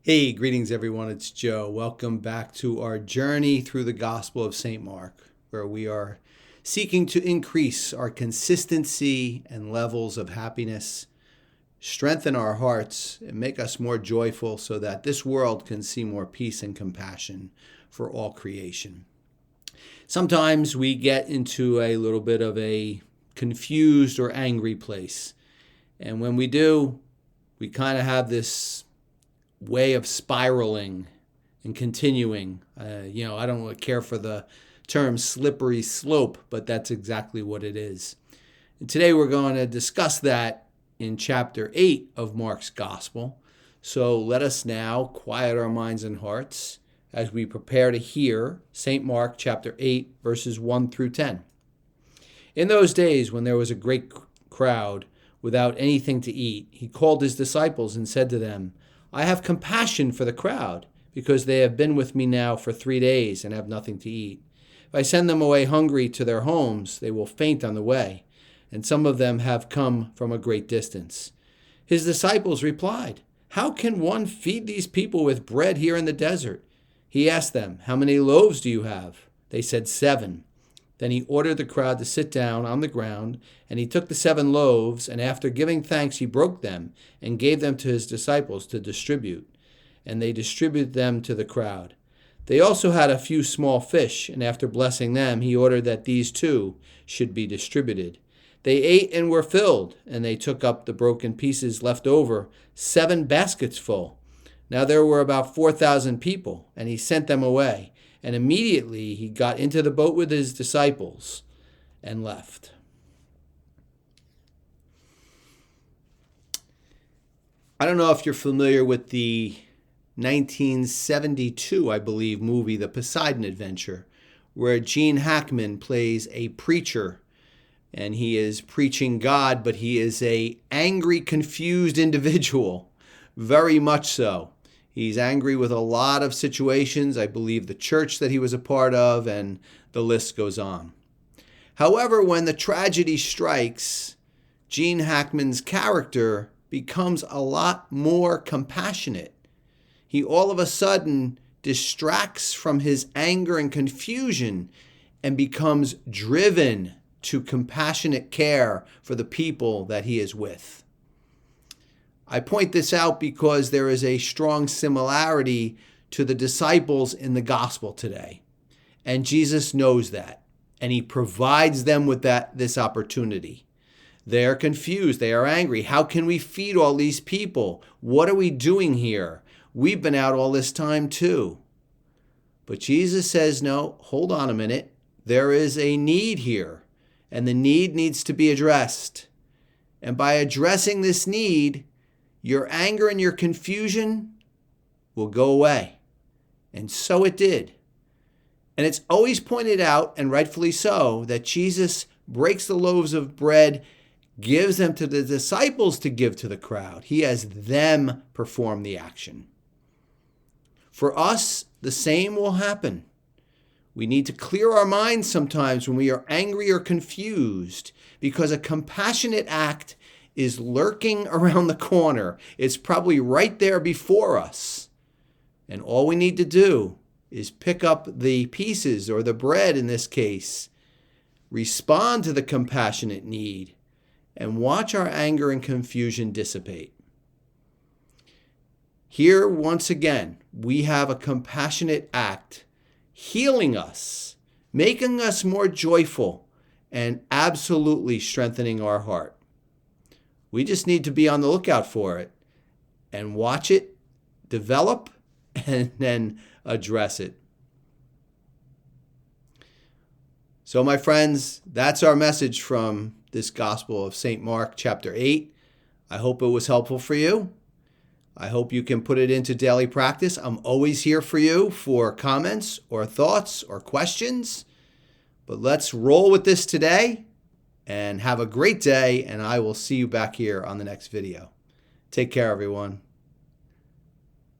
Hey, greetings everyone. It's Joe. Welcome back to our journey through the Gospel of St. Mark, where we are seeking to increase our consistency and levels of happiness, strengthen our hearts, and make us more joyful so that this world can see more peace and compassion for all creation. Sometimes we get into a little bit of a confused or angry place. And when we do, we kind of have this way of spiraling and continuing. I don't really care for the term slippery slope, but that's exactly what it is. And today we're going to discuss that in chapter 8 of Mark's Gospel. So let us now quiet our minds and hearts as we prepare to hear St. Mark chapter 8, verses 1 through 10. In those days, when there was a great crowd without anything to eat, he called his disciples and said to them, I have compassion for the crowd, because they have been with me now for 3 days and have nothing to eat. If I send them away hungry to their homes, they will faint on the way, and some of them have come from a great distance. His disciples replied, How can one feed these people with bread here in the desert? He asked them, How many loaves do you have? They said, 7. Then he ordered the crowd to sit down on the ground, and he took the 7 loaves, and after giving thanks, he broke them and gave them to his disciples to distribute. And they distributed them to the crowd. They also had a few small fish, and after blessing them, he ordered that these too should be distributed. They ate and were filled, and they took up the broken pieces left over, 7 baskets full. Now there were about 4,000 people, and he sent them away. And immediately he got into the boat with his disciples and left. I don't know if you're familiar with the 1972, I believe, movie, The Poseidon Adventure, where Gene Hackman plays a preacher, and he is preaching God, but he is an angry, confused individual, very much so. He's angry with a lot of situations, I believe the church that he was a part of, and the list goes on. However, when the tragedy strikes, Gene Hackman's character becomes a lot more compassionate. He all of a sudden distracts from his anger and confusion and becomes driven to compassionate care for the people that he is with. I point this out because there is a strong similarity to the disciples in the gospel today. And Jesus knows that, and he provides them with this opportunity. They are confused. They are angry. How can we feed all these people? What are we doing here? We've been out all this time too. But Jesus says, no, hold on a minute. There is a need here, and the need needs to be addressed. And by addressing this need, your anger and your confusion will go away. And so it did. And it's always pointed out, and rightfully so, that Jesus breaks the loaves of bread, gives them to the disciples to give to the crowd. He has them perform the action. For us, the same will happen. We need to clear our minds sometimes when we are angry or confused, because a compassionate act is lurking around the corner. It's probably right there before us. And all we need to do is pick up the pieces, or the bread in this case, respond to the compassionate need, and watch our anger and confusion dissipate. Here, once again, we have a compassionate act healing us, making us more joyful, and absolutely strengthening our heart. We just need to be on the lookout for it and watch it develop and then address it. So, my friends, that's our message from this Gospel of St. Mark, chapter 8. I hope it was helpful for you. I hope you can put it into daily practice. I'm always here for you for comments or thoughts or questions. But let's roll with this today. And have a great day, and I will see you back here on the next video. Take care, everyone.